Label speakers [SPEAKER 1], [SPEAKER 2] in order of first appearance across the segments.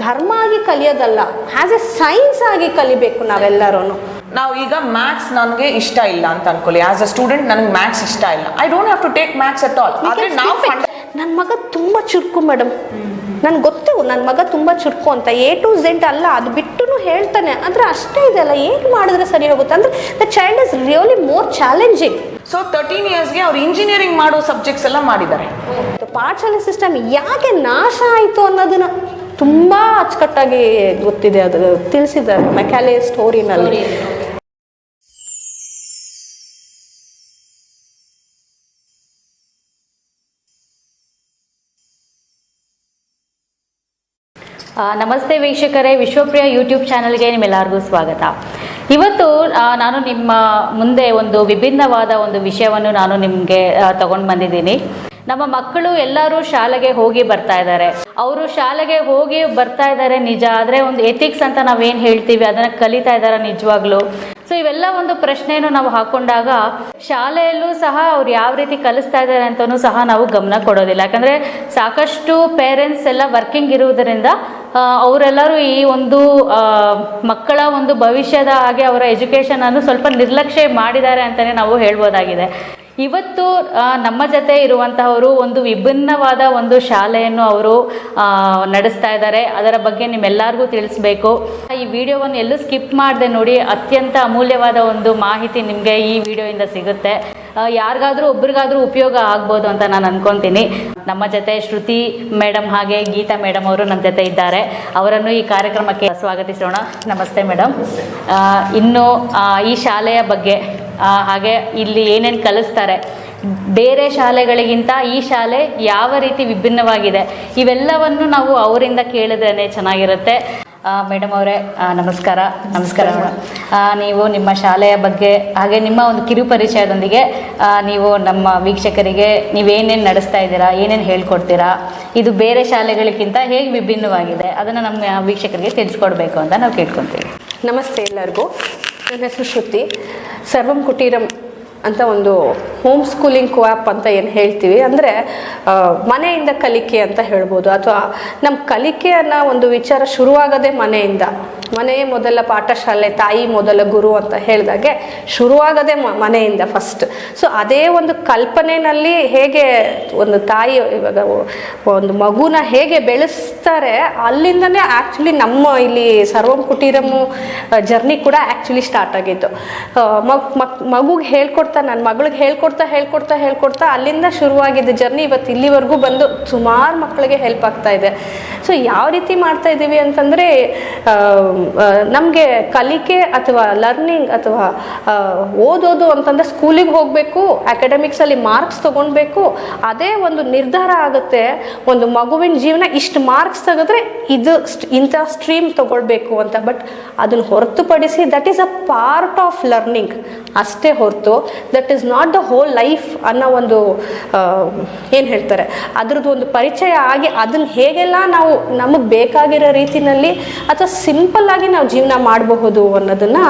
[SPEAKER 1] ಧರ್ಮ ಆಗಿ ಕಲಿಯೋದಲ್ಲ, as A science ಆಗಿ ಕಲಿಬೇಕು ನಾವೆಲ್ಲರೂ.
[SPEAKER 2] ನಾವು ಈಗ ಮ್ಯಾಥ್ಸ್ ನನಗೆ ಇಷ್ಟ ಇಲ್ಲ ಅಂತ ಅನ್ಕೊಳ್ಳಿ, ಆಸ್ ಅ ಸ್ಟೂಡೆಂಟ್ ನನಗೆ ಮ್ಯಾಥ್ಸ್ ಇಷ್ಟ ಇಲ್ಲ, I don't have to take maths at all.
[SPEAKER 1] ನನ್ನ ಮಗ ತುಂಬ ಚುರುಕು ಮೇಡಮ್, ನನ್ಗೆ ಗೊತ್ತು ನನ್ನ ಮಗ ತುಂಬ ಚುರುಕು ಅಂತ, A to Z ಅಲ್ಲ, ಅದು ಬಿಟ್ಟು ಹೇಳ್ತಾನೆ. ಅಂದರೆ ಅಷ್ಟೇ ಇದೆಲ್ಲ ಹೇಗೆ ಮಾಡಿದ್ರೆ ಸರಿ ಹೋಗುತ್ತೆ ಅಂದರೆ the child is really more challenging.
[SPEAKER 2] So 13 ಇಯರ್ಸ್ಗೆ ಅವ್ರು ಇಂಜಿನಿಯರಿಂಗ್ ಮಾಡೋ ಸಬ್ಜೆಕ್ಟ್ಸ್ ಎಲ್ಲ ಮಾಡಿದ್ದಾರೆ.
[SPEAKER 1] ಪಾಠಶಾಲೆ ಸಿಸ್ಟಮ್ ಯಾಕೆ ನಾಶ ಆಯಿತು ಅನ್ನೋದನ್ನ ತುಂಬ ಅಚ್ಚುಕಟ್ಟಾಗಿ ಗೊತ್ತಿದೆ, ಅದು ತಿಳಿಸಿದ್ದಾರೆ ಮೆಕ್ಯಾಲೆ ಸ್ಟೋರಿನಲ್ಲಿ.
[SPEAKER 3] ನಮಸ್ತೆ ವೀಕ್ಷಕರೇ, ವಿಶ್ವಪ್ರಿಯ ಯೂಟ್ಯೂಬ್ ಚಾನಲ್ಗೆ ನಿಮ್ಮೆಲ್ಲರಿಗೂ ಸ್ವಾಗತ. ಇವತ್ತು ನಾನು ನಿಮ್ಮ ಮುಂದೆ ಒಂದು ವಿಭಿನ್ನವಾದ ಒಂದು ವಿಷಯವನ್ನು ನಾನು ನಿಮಗೆ ತಗೊಂಡು ಬಂದಿದ್ದೀನಿ. ನಮ್ಮ ಮಕ್ಕಳು ಎಲ್ಲರೂ ಶಾಲೆಗೆ ಹೋಗಿ ಬರ್ತಾ ಇದ್ದಾರೆ. ಅವರು ಶಾಲೆಗೆ ಹೋಗಿ ಬರ್ತಾ ಇದ್ದಾರೆ ನಿಜ, ಆದರೆ ಒಂದು ಎಥಿಕ್ಸ್ ಅಂತ ನಾವೇನು ಹೇಳ್ತೀವಿ ಅದನ್ನು ಕಲಿತಾ ಇದ್ದಾರೆ ನಿಜವಾಗ್ಲೂ? ಸೊ ಇವೆಲ್ಲ ಒಂದು ಪ್ರಶ್ನೆಯನ್ನು ನಾವು ಹಾಕೊಂಡಾಗ ಶಾಲೆಯಲ್ಲೂ ಸಹ ಅವ್ರು ಯಾವ ರೀತಿ ಕಲಿಸ್ತಾ ಇದ್ದಾರೆ ಅಂತಲೂ ಸಹ ನಾವು ಗಮನ ಕೊಡೋದಿಲ್ಲ. ಯಾಕಂದರೆ ಸಾಕಷ್ಟು ಪೇರೆಂಟ್ಸ್ ಎಲ್ಲ ವರ್ಕಿಂಗ್ ಇರುವುದರಿಂದ ಅವರೆಲ್ಲರೂ ಈ ಒಂದು ಮಕ್ಕಳ ಒಂದು ಭವಿಷ್ಯದ ಹಾಗೆ ಅವರ ಎಜುಕೇಷನನ್ನು ಸ್ವಲ್ಪ ನಿರ್ಲಕ್ಷ್ಯ ಮಾಡಿದ್ದಾರೆ ಅಂತಲೇ ನಾವು ಹೇಳ್ಬೋದಾಗಿದೆ. ಇವತ್ತು ನಮ್ಮ ಜೊತೆ ಇರುವಂತಹವರು ಒಂದು ವಿಭಿನ್ನವಾದ ಒಂದು ಶಾಲೆಯನ್ನು ಅವರು ನಡೆಸ್ತಾ ಇದ್ದಾರೆ. ಅದರ ಬಗ್ಗೆ ನಿಮ್ಮೆಲ್ಲರಿಗೂ ತಿಳಿಸ್ಬೇಕು. ಈ ವಿಡಿಯೋವನ್ನು ಎಲ್ಲೂ ಸ್ಕಿಪ್ ಮಾಡದೆ ನೋಡಿ, ಅತ್ಯಂತ ಅಮೂಲ್ಯವಾದ ಒಂದು ಮಾಹಿತಿ ನಿಮಗೆ ಈ ವಿಡಿಯೋಯಿಂದ ಸಿಗುತ್ತೆ. ಯಾರಿಗಾದ್ರೂ ಒಬ್ರಿಗಾದ್ರೂ ಉಪಯೋಗ ಆಗ್ಬೋದು ಅಂತ ನಾನು ಅನ್ಕೊತೀನಿ. ನಮ್ಮ ಜೊತೆ ಶ್ರುತಿ ಮೇಡಮ್ ಹಾಗೆ ಗೀತಾ ಮೇಡಮ್ ಅವರು ನಮ್ಮ ಜೊತೆ ಇದ್ದಾರೆ. ಅವರನ್ನು ಈ ಕಾರ್ಯಕ್ರಮಕ್ಕೆ ಸ್ವಾಗತಿಸೋಣ. ನಮಸ್ತೆ ಮೇಡಮ್. ಇನ್ನು ಈ ಶಾಲೆಯ ಬಗ್ಗೆ ಹಾಗೆ ಇಲ್ಲಿ ಏನೇನು ಕಲಿಸ್ತಾರೆ, ಬೇರೆ ಶಾಲೆಗಳಿಗಿಂತ ಈ ಶಾಲೆ ಯಾವ ರೀತಿ ವಿಭಿನ್ನವಾಗಿದೆ, ಇವೆಲ್ಲವನ್ನು ನಾವು ಅವರಿಂದ ಕೇಳಿದ್ರೇ ಚೆನ್ನಾಗಿರುತ್ತೆ. ಮೇಡಮ್ ಅವರೇ ನಮಸ್ಕಾರ. ನಮಸ್ಕಾರ ಮೇಡಮ್. ನೀವು ನಿಮ್ಮ ಶಾಲೆಯ ಬಗ್ಗೆ ಹಾಗೆ ನಿಮ್ಮ ಒಂದು ಕಿರು ಪರಿಚಯದೊಂದಿಗೆ ನೀವು ನಮ್ಮ ವೀಕ್ಷಕರಿಗೆ ನೀವೇನೇನು ನಡೆಸ್ತಾ ಇದ್ದೀರಾ, ಏನೇನು ಹೇಳ್ಕೊಡ್ತೀರಾ, ಇದು ಬೇರೆ ಶಾಲೆಗಳಿಗಿಂತ ಹೇಗೆ ವಿಭಿನ್ನವಾಗಿದೆ ಅದನ್ನು ನಮ್ಮ ವೀಕ್ಷಕರಿಗೆ ತಿಳಿಸ್ಕೊಡ್ಬೇಕು ಅಂತ ನಾವು ಕೇಳ್ಕೊತೀವಿ.
[SPEAKER 1] ನಮಸ್ತೆ ಎಲ್ಲರಿಗೂ. ನನ್ನ ಹೆಸರು ಶ್ರುತಿ. ಸರ್ವಂ ಕುಟೀರಂ ಅಂತ ಒಂದು ಹೋಮ್ ಸ್ಕೂಲಿಂಗ್ ಕೋಆ್ಯಪ್ ಅಂತ ಏನು ಹೇಳ್ತೀವಿ, ಅಂದರೆ ಮನೆಯಿಂದ ಕಲಿಕೆ ಅಂತ ಹೇಳ್ಬೋದು. ಅಥವಾ ನಮ್ಮ ಕಲಿಕೆ ಅನ್ನೋ ಒಂದು ವಿಚಾರ ಶುರುವಾಗೋದೇ ಮನೆಯಿಂದ. ಮನೆಯೇ ಮೊದಲ ಪಾಠಶಾಲೆ, ತಾಯಿ ಮೊದಲ ಗುರು ಅಂತ ಹೇಳಿದಾಗೆ ಶುರುವಾಗೋದೇ ಮನೆಯಿಂದ ಫಸ್ಟ್. ಸೊ ಅದೇ ಒಂದು ಕಲ್ಪನೆಯಲ್ಲಿ ಹೇಗೆ ಒಂದು ತಾಯಿ ಇವಾಗ ಒಂದು ಮಗುನ ಹೇಗೆ ಬೆಳೆಸ್ತಾರೆ, ಅಲ್ಲಿಂದನೇ ಆ್ಯಕ್ಚುಲಿ ನಮ್ಮ ಇಲ್ಲಿ ಸರ್ವಂ ಕುಟೀರಮ್ಮು ಜರ್ನಿ ಕೂಡ ಆ್ಯಕ್ಚುಲಿ ಸ್ಟಾರ್ಟ್ ಆಗಿತ್ತು. ಮಗುಗೆ ಹೇಳ್ಕೊಡ್ತಾ, ನನ್ನ ಮಗಳಿಗೆ ಹೇಳ್ಕೊಡ್ತಾ ಅಲ್ಲಿಂದ ಶುರುವಾಗಿದ್ದ ಜರ್ನಿ ಇವತ್ತು ಇಲ್ಲಿವರೆಗೂ ಬಂದು ಸುಮಾರು ಮಕ್ಕಳಿಗೆ ಹೆಲ್ಪ್ ಆಗ್ತಾ ಇದೆ. ಸೊ ಯಾವ ರೀತಿ ಮಾಡ್ತಾ ಇದ್ದೀವಿ ಅಂತಂದರೆ, ನಮಗೆ ಕಲಿಕೆ ಅಥವಾ ಲರ್ನಿಂಗ್ ಅಥವಾ ಓದೋದು ಅಂತಂದರೆ ಸ್ಕೂಲಿಗೆ ಹೋಗಬೇಕು, ಅಕಾಡೆಮಿಕ್ಸಲ್ಲಿ ಮಾರ್ಕ್ಸ್ ತೊಗೊಳ್ಬೇಕು, ಅದೇ ಒಂದು ನಿರ್ಧಾರ ಆಗುತ್ತೆ. ಒಂದು ಮಗುವಿನ ಜೀವನ ಇಷ್ಟು ಮಾರ್ಕ್ಸ್ ತೆಗೆದ್ರೆ ಇದು ಇಂಥ ಸ್ಟ್ರೀಮ್ ತೊಗೊಳ್ಬೇಕು ಅಂತ. ಬಟ್ ಅದನ್ನು ಹೊರತುಪಡಿಸಿ that is a part of learning ಅಷ್ಟೇ ಹೊರತು that is not the whole life ಅನ್ನೋ ಒಂದು ಏನು ಹೇಳ್ತಾರೆ ಅದ್ರದ್ದು ಒಂದು ಪರಿಚಯ ಆಗಿ ಅದನ್ನು ಹೇಗೆಲ್ಲ ನಾವು ನಮಗೆ ಬೇಕಾಗಿರೋ ರೀತಿಯಲ್ಲಿ ಅಥವಾ ಸಿಂಪಲ್ ಆಗಿ ನಾವು ಜೀವನ ಮಾಡಬಹುದು ಅನ್ನೋದನ್ನ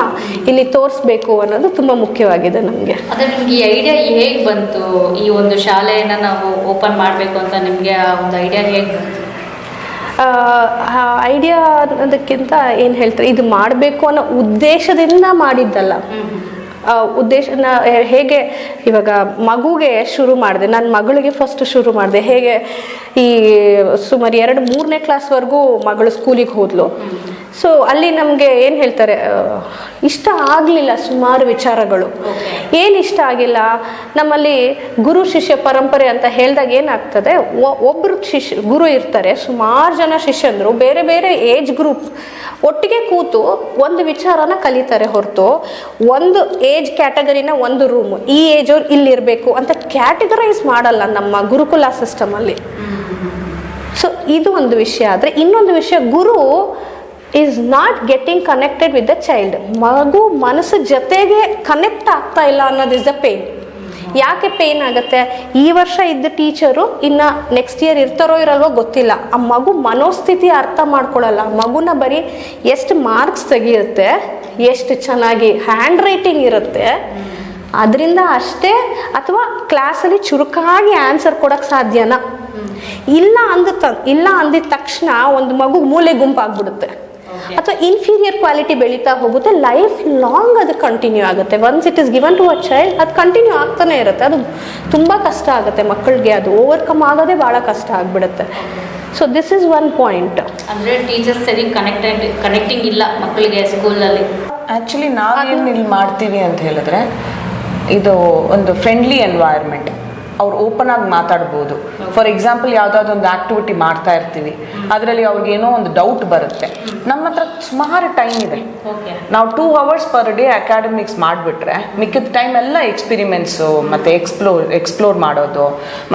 [SPEAKER 1] ಇಲ್ಲಿ ತೋರಿಸ್ಬೇಕು ಅನ್ನೋದು ತುಂಬ ಮುಖ್ಯವಾಗಿದೆ ನಮಗೆ.
[SPEAKER 3] ಅದೇ ನಿಮ್ಗೆ ಈ ಐಡಿಯಾ ಹೇಗೆ ಬಂತು, ಈ ಒಂದು ಶಾಲೆಯನ್ನು ನಾವು ಓಪನ್ ಮಾಡಬೇಕು ಅಂತ ನಿಮಗೆ ಆ ಒಂದು ಐಡಿಯಾ ಹೇಗೆ ಬಂತು?
[SPEAKER 1] ಐಡಿಯಾ ಅನ್ನೋದಕ್ಕಿಂತ ಏನು ಹೇಳ್ತಾರೆ, ಇದು ಮಾಡಬೇಕು ಅನ್ನೋ ಉದ್ದೇಶದಿಂದ ಮಾಡಿದ್ದಲ್ಲ. ಉದ್ದೇಶನ ಹೇಗೆ ಇವಾಗ ಮಗುಗೆ ಶುರು ಮಾಡಿದೆ, ನನ್ನ ಮಗಳಿಗೆ ಫಸ್ಟ್ ಶುರು ಮಾಡಿದೆ. ಹೇಗೆ ಈ ಸುಮಾರು 2-3ನೇ ಕ್ಲಾಸ್ವರೆಗೂ ಮಗಳು ಸ್ಕೂಲಿಗೆ ಹೋದ್ಲು. ಸೊ ಅಲ್ಲಿ ನಮಗೆ ಏನು ಹೇಳ್ತಾರೆ, ಇಷ್ಟ ಆಗಲಿಲ್ಲ ಸುಮಾರು ವಿಚಾರಗಳು. ಏನು ಇಷ್ಟ ಆಗಿಲ್ಲ, ನಮ್ಮಲ್ಲಿ ಗುರು ಶಿಷ್ಯ ಪರಂಪರೆ ಅಂತ ಹೇಳಿದಾಗ ಏನಾಗ್ತದೆ, ಒಬ್ಬರು ಗುರು ಇರ್ತಾರೆ, ಸುಮಾರು ಜನ ಶಿಷ್ಯಂದರು ಬೇರೆ ಬೇರೆ ಏಜ್ ಗ್ರೂಪ್ ಒಟ್ಟಿಗೆ ಕೂತು ಒಂದು ವಿಚಾರನ ಕಲಿತಾರೆ ಹೊರತು ಒಂದು ಏಜ್ ಕ್ಯಾಟಗರಿನ ಒಂದು ರೂಮು, ಈ ಏಜ್ ಅವ್ರು ಇಲ್ಲಿರಬೇಕು ಅಂತ ಕ್ಯಾಟಗರೈಸ್ ಮಾಡಲ್ಲ ನಮ್ಮ ಗುರುಕುಲ ಸಿಸ್ಟಮಲ್ಲಿ. ಸೊ ಇದು ಒಂದು ವಿಷಯ. ಆದರೆ ಇನ್ನೊಂದು ವಿಷಯ, guru is not getting connected with the child. ಮಗು ಮನಸ್ಸು ಜೊತೆಗೆ ಕನೆಕ್ಟ್ ಆಗ್ತಾ ಇಲ್ಲ ಅನ್ನೋದು ಇಸ್ ದ ಪೇನ್. ಯಾಕೆ ಪೇನ್ ಆಗುತ್ತೆ, ಈ ವರ್ಷ ಇದ್ದ ಟೀಚರು ಇನ್ನು ನೆಕ್ಸ್ಟ್ ಇಯರ್ ಇರ್ತಾರೋ ಇರಲ್ವೋ ಗೊತ್ತಿಲ್ಲ. ಆ ಮಗು ಮನೋಸ್ಥಿತಿ ಅರ್ಥ ಮಾಡ್ಕೊಳ್ಳಲ್ಲ. ಮಗುನ ಬರೀ ಎಷ್ಟು ಮಾರ್ಕ್ಸ್ ತೆಗಿಯುತ್ತೆ, ಎಷ್ಟು ಚೆನ್ನಾಗಿ ಹ್ಯಾಂಡ್ ರೈಟಿಂಗ್ ಇರುತ್ತೆ, ಅದರಿಂದ ಅಷ್ಟೇ, ಅಥವಾ ಕ್ಲಾಸಲ್ಲಿ ಚುರುಕಾಗಿ ಆನ್ಸರ್ ಕೊಡೋಕ್ಕೆ ಸಾಧ್ಯನಾ ಇಲ್ಲ ಅಂದಿದ ತಕ್ಷಣ ಒಂದು ಮಗು ಮೂಲೆ ಗುಂಪಾಗ್ಬಿಡುತ್ತೆ, ಅಥವಾ ಇನ್ಫೀರಿಯರ್ ಕ್ವಾಲಿಟಿ ಬೆಳೀತಾ ಹೋಗುತ್ತೆ. ಲೈಫ್ ಲಾಂಗ್ ಅದು ಕಂಟಿನ್ಯೂ ಆಗುತ್ತೆ. Once it is given to a child, ಅದು ಕಂಟಿನ್ಯೂ ಆಗ್ತಾನೆ ಇರುತ್ತೆ. ಅದು ತುಂಬ ಕಷ್ಟ ಆಗುತ್ತೆ ಮಕ್ಕಳಿಗೆ, ಅದು ಓವರ್ಕಮ್ ಆಗೋದೇ ಭಾಳ ಕಷ್ಟ ಆಗಿಬಿಡುತ್ತೆ. So this is one point.
[SPEAKER 3] ಅಂದರೆ ಟೀಚರ್ಸ್ ಸರಿ ಕನೆಕ್ಟಿಂಗ್ ಇಲ್ಲ ಮಕ್ಕಳಿಗೆ ಸ್ಕೂಲಲ್ಲಿ.
[SPEAKER 2] ಆ್ಯಕ್ಚುಲಿ ನಾವೇನು ಇಲ್ಲಿ ಮಾಡ್ತೀವಿ ಅಂತ ಹೇಳಿದ್ರೆ, ಇದು ಒಂದು ಫ್ರೆಂಡ್ಲಿ ಎನ್ವೈರ್ಮೆಂಟ್. ಅವ್ರು ಓಪನ್ ಆಗಿ ಮಾತಾಡ್ಬೋದು. ಫಾರ್ ಎಕ್ಸಾಂಪಲ್, ಯಾವುದಾದ್ರು ಒಂದು ಆಕ್ಟಿವಿಟಿ ಮಾಡ್ತಾ ಇರ್ತೀವಿ, ಅದರಲ್ಲಿ ಅವ್ರಿಗೇನೋ ಒಂದು ಡೌಟ್ ಬರುತ್ತೆ. ನಮ್ಮ ಹತ್ರ ಸುಮಾರು ಟೈಮ್ ಇದೆ. ನಾವು 2 hours ಪರ್ ಡೇ ಅಕಾಡೆಮಿಕ್ಸ್ ಮಾಡಿಬಿಟ್ರೆ ಮಿಕ್ಕಿದ ಟೈಮ್ ಎಲ್ಲ ಎಕ್ಸ್ಪಿರಿಮೆಂಟ್ಸು ಮತ್ತು ಎಕ್ಸ್ಪ್ಲೋರ್ ಮಾಡೋದು,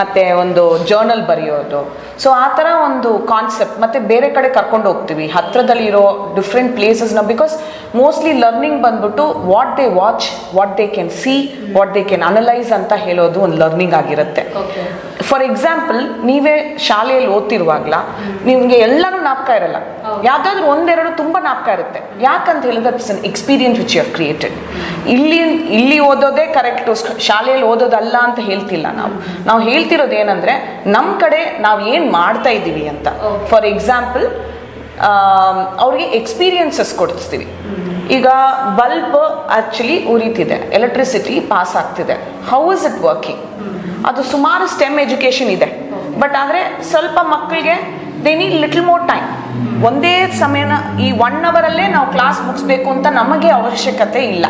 [SPEAKER 2] ಮತ್ತು ಒಂದು ಜರ್ನಲ್ ಬರೆಯೋದು. ಸೊ ಆ ಥರ ಒಂದು ಕಾನ್ಸೆಪ್ಟ್. ಮತ್ತು ಬೇರೆ ಕಡೆ ಕರ್ಕೊಂಡು ಹೋಗ್ತೀವಿ, ಹತ್ರದಲ್ಲಿರೋ ಡಿಫ್ರೆಂಟ್ ಪ್ಲೇಸಸ್ನ. ಬಿಕಾಸ್ ಮೋಸ್ಟ್ಲಿ ಲರ್ನಿಂಗ್ ಬಂದ್ಬಿಟ್ಟು what they watch, what they can see, what they can analyse ಅಂತ ಹೇಳೋದು ಒಂದು ಲರ್ನಿಂಗ್ ಆಗಿರುತ್ತೆ. ಫಾರ್ ಎಕ್ಸಾಂಪಲ್, ನೀವೇ ಶಾಲೆಯಲ್ಲಿ ಓದ್ತಿರುವಾಗಲ ನಿಮಗೆ ಎಲ್ಲನೂ ಜ್ಞಾಪಕ ಇರಲ್ಲ, ಯಾವುದಾದ್ರೂ ಒಂದೆರಡು ತುಂಬ ಜ್ಞಾಪಕ ಇರುತ್ತೆ. ಯಾಕಂತ ಹೇಳಿದ್ರೆ it's an experience which you have created. ಇಲ್ಲಿ ಓದೋದೇ ಕರೆಕ್ಟು, ಶಾಲೆಯಲ್ಲಿ ಓದೋದಲ್ಲ ಅಂತ ಹೇಳ್ತಿಲ್ಲ. ನಾವು ಹೇಳ್ತಿರೋದು ಏನಂದರೆ, ನಮ್ಮ ಕಡೆ ನಾವು ಏನು ಮಾಡ್ತಾ ಇದ್ದೀವಿ ಅಂತ. ಫಾರ್ ಎಕ್ಸಾಂಪಲ್, ಅವ್ರಿಗೆ ಎಕ್ಸ್ಪೀರಿಯನ್ಸಸ್ ಕೊಡಿಸ್ತೀವಿ. ಈಗ ಬಲ್ಬ್ ಆ್ಯಕ್ಚುಲಿ ಉರಿತಿದೆ, ಎಲೆಕ್ಟ್ರಿಸಿಟಿ ಪಾಸ್ ಆಗ್ತಿದೆ, ಹೌ ಇಸ್ ಇಟ್ ವರ್ಕಿಂಗ್? ಅದು ಸುಮಾರು ಸ್ಟೆಮ್ ಎಜುಕೇಷನ್ ಇದೆ. ಬಟ್ ಆದರೆ ಸ್ವಲ್ಪ ಮಕ್ಕಳಿಗೆ they need little more time. ಒಂದೇ ಸಮಯನ ಈ 1 hour ನಾವು ಕ್ಲಾಸ್ ಮುಗಿಸ್ಬೇಕು ಅಂತ ನಮಗೆ ಅವಶ್ಯಕತೆ ಇಲ್ಲ.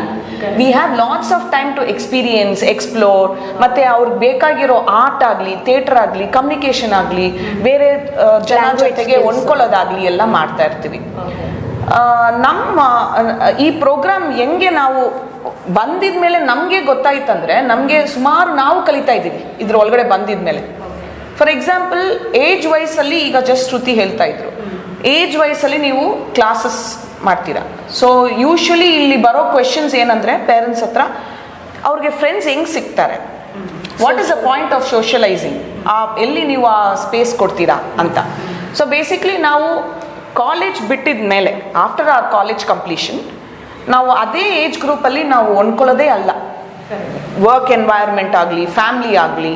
[SPEAKER 2] We have lots of time to experience, explore. ಮತ್ತು ಅವ್ರಿಗೆ ಬೇಕಾಗಿರೋ ಆರ್ಟ್ ಆಗಲಿ, ಥಿಯೇಟರ್ ಆಗಲಿ, ಕಮ್ಯುನಿಕೇಷನ್ ಆಗಲಿ, ಬೇರೆ ಜನ ಜೊತೆಗೆ ಹೊಂದ್ಕೊಳ್ಳೋದಾಗಲಿ ಎಲ್ಲ ಮಾಡ್ತಾ ಇರ್ತೀವಿ. ನಮ್ಮ ಈ ಪ್ರೋಗ್ರಾಮ್ ಹೆಂಗೆ ನಾವು ಬಂದಿದ ಮೇಲೆ ನಮಗೆ ಗೊತ್ತಾಯ್ತಂದ್ರೆ, ನಮಗೆ ಸುಮಾರು ನಾವು ಕಲಿತಾ ಇದ್ದೀವಿ ಇದ್ರ ಒಳಗಡೆ ಬಂದಿದ ಮೇಲೆ. ಫಾರ್ ಎಕ್ಸಾಂಪಲ್, ಏಜ್ ವೈಸಲ್ಲಿ ಈಗ ಜಸ್ಟ್ ಶ್ರುತಿ ಹೇಳ್ತಾ ಇದ್ರು, ಏಜ್ ವೈಸಲ್ಲಿ ನೀವು ಕ್ಲಾಸಸ್ ಮಾಡ್ತೀರಾ. ಸೊ ಯೂಶ್ವಲಿ ಇಲ್ಲಿ ಬರೋ ಕ್ವೆಶನ್ಸ್ ಏನಂದರೆ, ಪೇರೆಂಟ್ಸ್ ಹತ್ರ ಅವ್ರಿಗೆ ಫ್ರೆಂಡ್ಸ್ ಹೆಂಗೆ ಸಿಗ್ತಾರೆ, what is the point of socialising, ಎಲ್ಲಿ ನೀವು ಆ ಸ್ಪೇಸ್ ಕೊಡ್ತೀರಾ ಅಂತ. ಸೊ ಬೇಸಿಕ್ಲಿ ನಾವು ಕಾಲೇಜ್ ಬಿಟ್ಟಿದ ಮೇಲೆ, ಆಫ್ಟರ್ ಆರ್ ಕಾಲೇಜ್ ಕಂಪ್ಲೀಷನ್, ನಾವು ಅದೇ ಏಜ್ ಗ್ರೂಪಲ್ಲಿ ನಾವು ಹೊಂದ್ಕೊಳ್ಳೋದೇ ಅಲ್ಲ. ವರ್ಕ್ ಎನ್ವೈರ್ಮೆಂಟ್ ಆಗಲಿ, ಫ್ಯಾಮ್ಲಿ ಆಗಲಿ,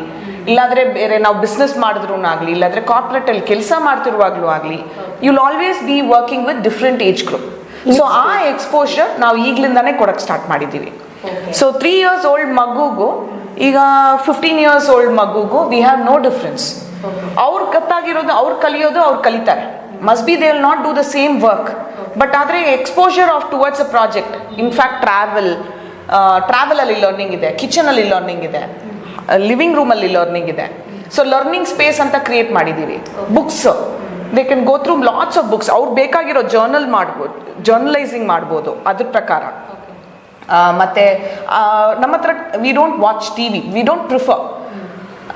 [SPEAKER 2] ಇಲ್ಲಾಂದರೆ ಬೇರೆ ನಾವು ಬಿಸ್ನೆಸ್ ಮಾಡಿದ್ರೂ ಆಗಲಿ, ಇಲ್ಲಾಂದರೆ ಕಾರ್ಪೊರೇಟಲ್ಲಿ ಕೆಲಸ ಮಾಡ್ತಿರುವಾಗಲೂ ಆಗಲಿ, you will always be working with different age group. So ಆ ಎಕ್ಸ್ಪೋಜರ್ ನಾವು ಈಗಲಿಂದಾನೇ ಕೊಡೋಕ್ಕೆ ಸ್ಟಾರ್ಟ್ ಮಾಡಿದ್ದೀವಿ. ಸೊ 3 years old ಮಗುಗೂ ಈಗ 15 years old ಮಗುಗೂ ವಿ ಹ್ಯಾವ್ ನೋ ಡಿಫ್ರೆನ್ಸ್. ಅವ್ರು ಗೊತ್ತಾಗಿರೋದು, ಅವ್ರು ಕಲಿಯೋದು ಅವ್ರು ಕಲಿತಾರೆ. Must be they will not do the same work, but ಆದರೆ exposure of towards a project. In fact ಟ್ರಾವೆಲಲ್ಲಿ ಲರ್ನಿಂಗ್ ಇದೆ, ಕಿಚನಲ್ಲಿ ಲರ್ನಿಂಗ್ ಇದೆ, ಲಿವಿಂಗ್ ರೂಮಲ್ಲಿ ಲರ್ನಿಂಗ್ ಇದೆ. ಸೊ ಲರ್ನಿಂಗ್ ಸ್ಪೇಸ್ ಅಂತ ಕ್ರಿಯೇಟ್ ಮಾಡಿದ್ದೀವಿ. Books, they can go through lots of books. ಅವ್ರು ಬೇಕಾಗಿರೋ ಜರ್ನಲೈಸಿಂಗ್ ಮಾಡ್ಬೋದು ಅದ್ರ ಪ್ರಕಾರ. ಮತ್ತು ನಮ್ಮ ಹತ್ರ we don't watch TV, we don't prefer.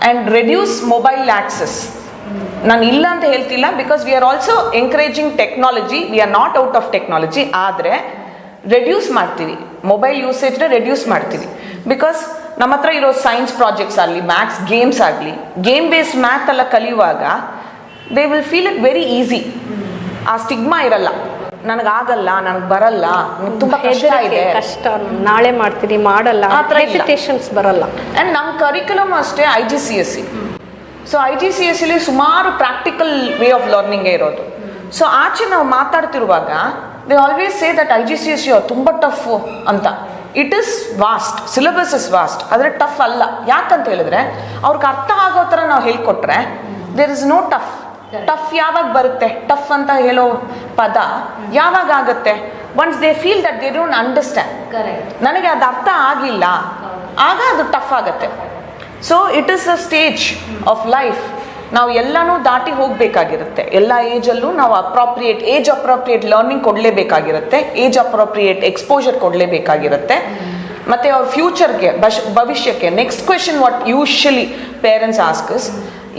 [SPEAKER 2] And reduce mobile access. ನಾನು ಇಲ್ಲ ಅಂತ ಹೇಳ್ತಿಲ್ಲ, because we are also encouraging technology, we are not out of technology. ಆದರೆ ರೆಡ್ಯೂಸ್ ಮಾಡ್ತೀವಿ, ಮೊಬೈಲ್ ಯೂಸೇಜ್ನ ರೆಡ್ಯೂಸ್ ಮಾಡ್ತೀವಿ. ಬಿಕಾಸ್ ನಮ್ಮ ಹತ್ರ ಇರೋ ಸೈನ್ಸ್ ಪ್ರಾಜೆಕ್ಟ್ಸ್ ಆಗಲಿ, ಮ್ಯಾಥ್ಸ್ ಗೇಮ್ಸ್ ಆಗಲಿ, ಗೇಮ್ ಬೇಸ್ಡ್ ಮ್ಯಾಥ್ ಎಲ್ಲ ಕಲಿಯುವಾಗ they will feel it very easy. ಆ ಸ್ಟಿಗ್ಮಾ ಇರಲ್ಲ, ನನಗಾಗಲ್ಲ, ನನಗೆ ಬರಲ್ಲ, ತುಂಬ ಕಷ್ಟ ಇದೆ,
[SPEAKER 1] ಕಷ್ಟ, ನಾಳೆ ಮಾಡ್ತೀನಿ, ಮಾಡಲ್ಲ, ಆ ಥರ ಹೆಸಿಟೇಷನ್ಸ್ ಬರಲ್ಲ.
[SPEAKER 2] ಆ್ಯಂಡ್ ನಮ್ಮ ಕರಿಕ್ಯುಲಮ್ ಅಷ್ಟೇ IGCSE. ಸೊ IGCSEಲಿ ಸುಮಾರು ಪ್ರಾಕ್ಟಿಕಲ್ ವೇ ಆಫ್ ಲರ್ನಿಂಗೇ ಇರೋದು. ಸೊ ಆಚೆ ನಾವು ಮಾತಾಡ್ತಿರುವಾಗ they always say that IGCSE ತುಂಬ ಟಫ್ ಅಂತ. It is vast, syllabus is vast, ಆದರೆ ಟಫ್ ಅಲ್ಲ. ಯಾಕಂತ ಹೇಳಿದ್ರೆ ಅವ್ರಿಗೆ ಅರ್ಥ ಆಗೋ ಥರ ನಾವು ಹೇಳ್ಕೊಟ್ರೆ there is no tough. Tough ಯಾವಾಗ ಬರುತ್ತೆ? ಟಫ್ ಅಂತ ಹೇಳೋ ಪದ ಯಾವಾಗ ಆಗುತ್ತೆ? Once they feel that they don't understand. ನನಗೆ ಅದು ಅರ್ಥ ಆಗಲಿಲ್ಲ, ಆಗ ಅದು ಟಫ್ ಆಗುತ್ತೆ. So it is a stage of life. ನಾವು ಎಲ್ಲನೂ ದಾಟಿ ಹೋಗಬೇಕಾಗಿರುತ್ತೆ. ಎಲ್ಲ ಏಜಲ್ಲೂ ನಾವು ಏಜ್ ಅಪ್ರೋಪ್ರಿಯೇಟ್ ಲರ್ನಿಂಗ್ ಕೊಡಲೇಬೇಕಾಗಿರುತ್ತೆ, ಏಜ್ ಅಪ್ರೋಪ್ರಿಯೇಟ್ ಎಕ್ಸ್ಪೋಜರ್ ಕೊಡಲೇಬೇಕಾಗಿರುತ್ತೆ. ಮತ್ತು ಅವ್ರ ಫ್ಯೂಚರ್ಗೆ, ಭವಿಷ್ಯಕ್ಕೆ. Next question what usually parents asks,